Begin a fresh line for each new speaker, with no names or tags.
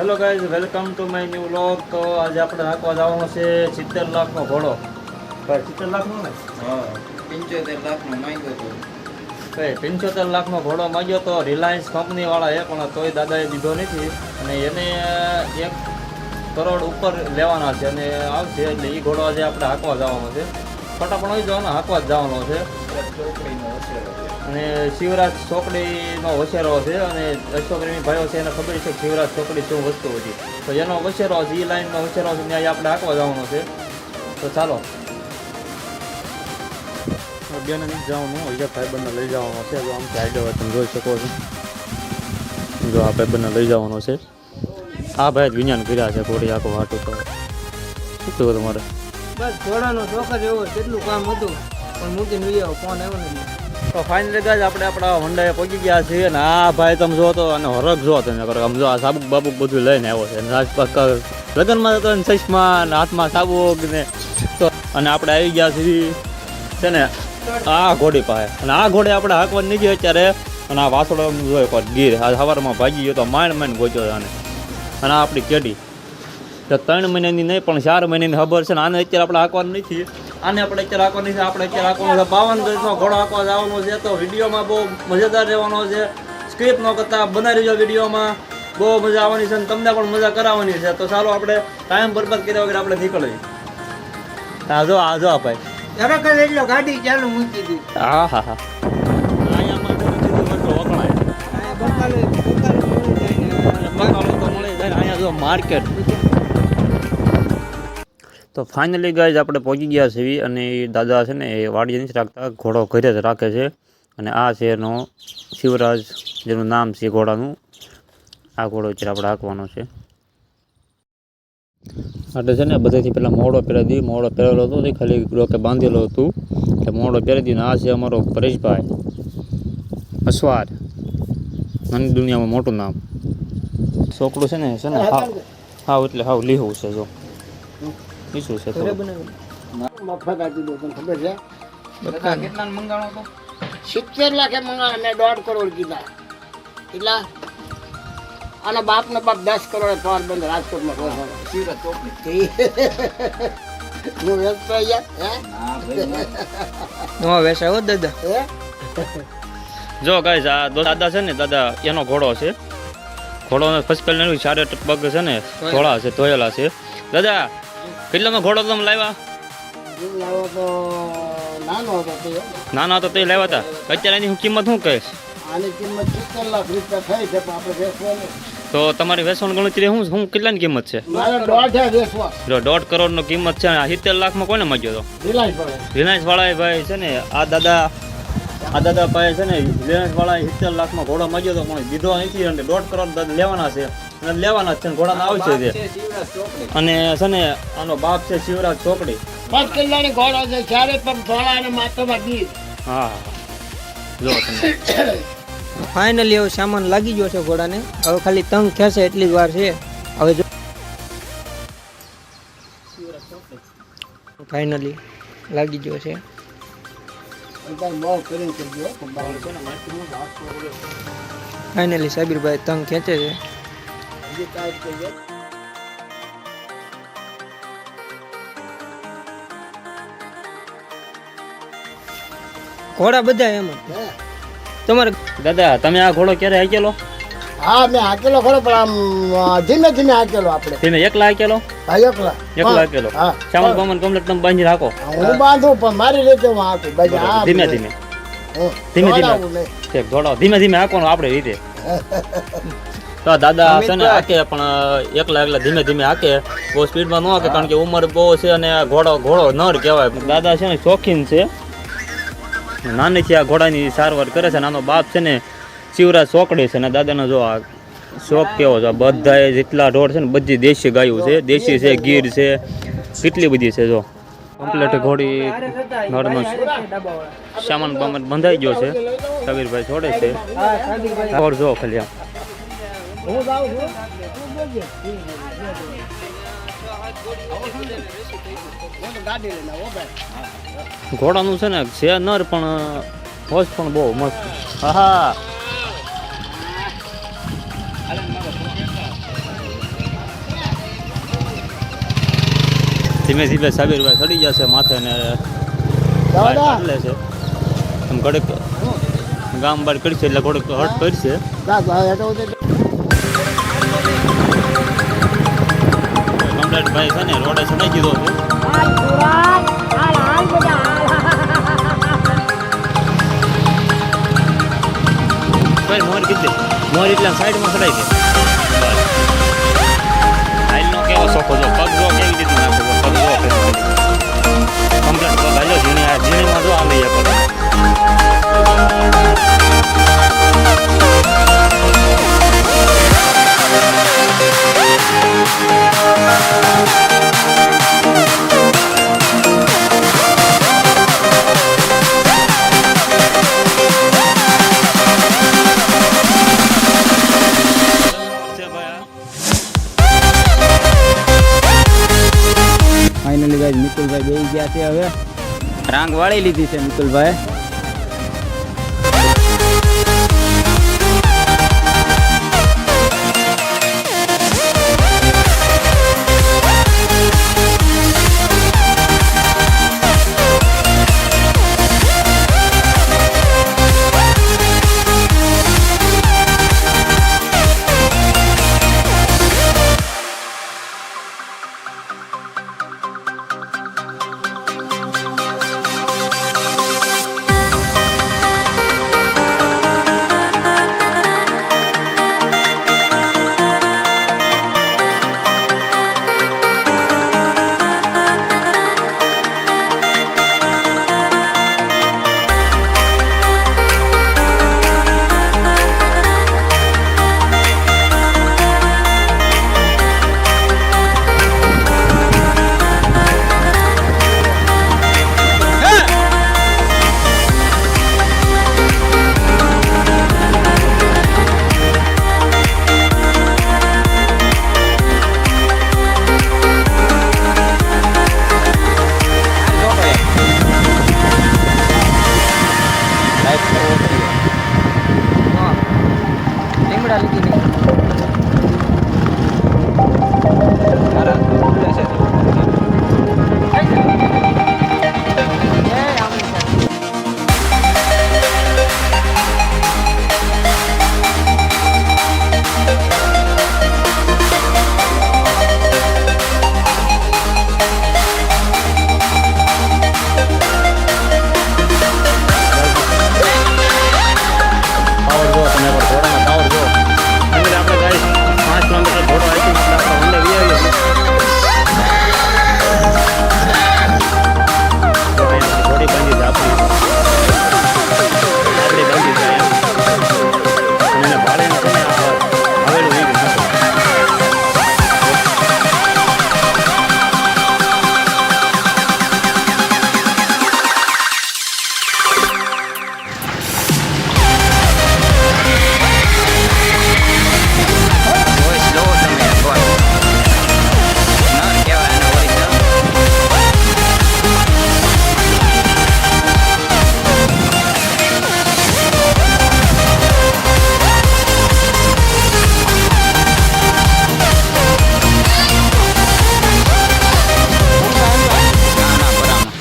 Hello guys, welcome to my new vlog. તો આજે આપણે નાખવા જવાનો છે 70 લાખનો ઘોડો. ભાઈ 70 લાખનો ને?
હા, 75 લાખનો માંગ્યો હતો.
ભાઈ 75 લાખનો ઘોડો માંગ્યો તો રિલાયન્સ કંપનીવાળા એ, પણ તોય દાદાએ દીધો નથી. અને એને 1 કરોડ ઉપર લેવાના છે અને આવશે એટલે એ ઘોડો આજે આપણે હાંકવા જવાનો છે. ફટાફટ હોય જવાનો, હાંકવા જ જવાનો છે.
ચોકડીનો હોશિયાર હતો.
અને શિવરાજ ચોકડીનો વસેરો છે અને અશ્વપ્રેમી ભાઈઓ છે એને ખબર છે કે શિવરાજ ચોકડી શું વસ્તુ હતી. તો એનો વસેરો છે, એ લાઈનનો વસેરો છે, ત્યાં આપણે હાંકવા જવાનો છે. તો ચાલો બેને નથી જવાનું, અહીંયા ભાઈબંધને લઈ જવાનો છે. જો આમથી આઈડિયા તમે જોઈ શકો છો. જો આ ભાઈબંધને લઈ જવાનો છે. આ ભાઈ વિજ્ઞાન કર્યા છે ઘોડી આખું વાટું. તો શું કહ્યું તમારે?
બસ ઘોડાનો શોખ જ એવો, કેટલું કામ હતું પણ મૂકીને લઈ આવો, ફોન આવ્યો નથી.
તો ફાઇનલી ગાઈઝ આપણે આપણા હોન્ડાએ પહોંચી ગયા છીએ. અને આ ભાઈ તમે જો તો અને હરખ જો તમે આમ જો આ સાબુક બાબુક બધું લઈને આવ્યો છે. અને લગ્નમાં જતો ને ચશ્મા ને હાથમાં સાબુક ને. તો અને આપણે આવી ગયા છીએ છે ને આ ઘોડી પાસે. અને આ ઘોડે આપણે હાંકવાની નહીં અત્યારે. અને આ વાસળો જોયો પર ગીર આ સવારમાં ભાગી ગયો તો માંડ ગોચ્યો આને. અને આ આપણી કેડી તો 3 મહિનાની નહીં પણ 4 મહિનાની ખબર છે ને. આને અત્યારે આપણે હાંકવાનું નથી. આને આપણે અત્યારે હાંકવાની છે. આપણે અત્યારે હાંકવાનો છે 52 ઘોડો હાંકવા જવાનો છે. તો વિડીયોમાં બહુ મજેદાર રહેવાનો છે. સ્ક્રિપ્ટ ન કરતા બનાવી જો વિડીયોમાં, બહુ મજા આવવાની છે અને તમને પણ મજા કરાવવાની છે. તો ચાલો આપણે ટાઈમ બરબાદ કર્યા વગર આપણે નીકળીએ. આ જો આ ભાઈ
તરત જ એટલો ગાડી ચાલુ મૂકી દીધી.
હા હા હા અહીંયા માટે વખણાય. બકાલો તો મળી જાય ને. અહીંયા જો માર્કેટ. તો ફાઇનલી ગાઈઝ આપણે પહોંચી ગયા છીએ. અને એ દાદા છે ને એ વાડીએ નથી રાખતા, ઘોડો ઘરે જ રાખે છે. અને આ છે એનો શિવરાજ, જેનું નામ છે ઘોડાનું. આ ઘોડો અત્યારે આપણે હાંકવાનો છે. એટલે છે ને બધાથી પહેલાં મોડો પહેરાવી દીધી. મોડો પહેરેલો હતો તે ખાલી રોકે બાંધેલો હતું એટલે મોડો પહેરી દીધો. આ છે અમારો પરેશભાઈ અસવાર, નાની દુનિયામાં મોટું નામ. છોકરું છે ને હાવ એટલે હાવ લીહું છે. જો શું છે
ઘરે બનાવેલું. મફત આપી દો, તને ખબર છે?
દાદા કેટલાનો મંગાણો હતો?
70 લાખે મંગાણા, મેં 1.5 કરોડ કીધા. એટલા આના બાપનો બાપ 10 કરોડ પોરબંદર રાજકોટમાં રહેવાનો.
શિવરાજ ચોકડી.
હું વેચતો અહીંયા
ના ભાઈ
નો વેચાય હો દાદા.
જો ગાઈઝ આ દાદા છે ને, દાદા એનો ઘોડો છે. ઘોડોને ફર્સ્ટ પહેલાં 4 પગ છે ને ધોળા છે, ધોયેલા છે. દાદા કેટલાનો ઘોડો તમે લાવ્યા?
લાવો તો નાનો હતો તે.
નાના તો તે લાવ્યા હતા. અત્યારે એની કિંમત શું કહીશ?
આની કિંમત 70 લાખ રૂપિયા થઈ છે, પણ આપણે વેચવા નહીં.
તો તમારી વેચવાની ગણતરી શું કેટલાની કિંમત છે?
મારે 1.5 વેચવા.
જો 1.5 કરોડનો કિંમત છે. 70 લાખમાં કોને માંગ્યો હતો?
રિલાયન્સ પડે.
રિલાયન્સ વાળા ભાઈ છે ને આ દાદા ભાઈ છે ને રિલાયન્સ વાળા 70 લાખમાં ઘોડો માંગ્યો હતો, પણ દીધો નથી. અને 1.5 કરોડ લેવાના છે અને લેવાના જ છે. ઘોડાના આવશે છે.
શિવરાજ ચોકડી.
અને છે ને આનો બાપ છે શિવરાજ ચોકડી.
5 કિલ્લાની ઘોડો છે, ચારે પગ ધોળા અને માથામાં ગીર.
હા જો તમે
ફાઇનલી હવે સામાન લાગી ગયો છે ઘોડાને. હવે ખાલી તંગ ખેંચે એટલી જ વાર છે. હવે જો ફાઇનલી લાગી ગયો છે. ફાઇનલી સાબિરભાઈ તંગ ખેંચે છે. ઘોડા બધા એમ જ. તમારે
દાદા તમે આ ઘોડો ક્યારે હાકેલો?
હા, મેં હાકેલો ખરો, પણ આમ ધીમે ધીમે હાકેલો. આપણે
તમે એકલા હાકેલો?
હા, એકલા
હાકેલો.
હા.
સામાન બામાન કમ્પ્લીટ તમે બાંધી રાખો?
હું બાંધું પણ મારી રીતે હું હાકું.
ધીમે ધીમે ધીમે હાંકવાનું આપણી રીતે. તો દાદા છે ને હાકે, પણ એકલા ધીમે ધીમે હાકે. બહુ સ્પીડમાં ન હાકે, કારણ કે ઉંમર બહુ છે અને ઘોડો નર કહેવાય. દાદા છે ને શોખીન છે. નાનીથી આ ઘોડાની સારવાર કરે છે. નાનો બાપ છે ને શિવરાજ ચોકડી છે. અને દાદાનો જો આ શોખ કેવો છે. બધા જેટલા ઢોર છે ને બધી દેશી ગાયું છે. દેશી છે, ગીર છે, કેટલી બધી છે. જો કમ્પ્લીટ ઘોડી નળનો સામાન બામાન બંધાઈ ગયો છે. સાબિરભાઈ છોડે છે. જો ખાલી આમ ઘોડાનું છે ને છે નર, પણ હોશ પણ બહુ મસ્ત. હા ધીમે ધીમે સાબિરભાઈ ચડી જશે માથે ને
જવા દો.
લે છે એમ ઘડીક ગામ બહાર કરશે એટલે થોડુંક હટ કરશે.
જા, જા, હેઠો ઉતર.
કમલેશભાઈ છે ને રોડે ચડાઈ દીધો છે.
હાલ સુરત, હાલ, હાલ બધા, હાલ.
ભાઈ મોર કીધે મોર એટલે સાઈડમાં ચડાઈ દે. હાઈલનો કેવો શોખો જો પગ જો કેવી રીતે નાખો પગ જો કમ્પ્લેટ પગ હાલ્યો ઝીણીમાં જો આ લઈએ પગ.
ફાઇનલી ગાઈસ મિતુલભાઈ બેસી ગયા છે હવે રાંગ વાળી લીધી છે મિતુલભાઈ.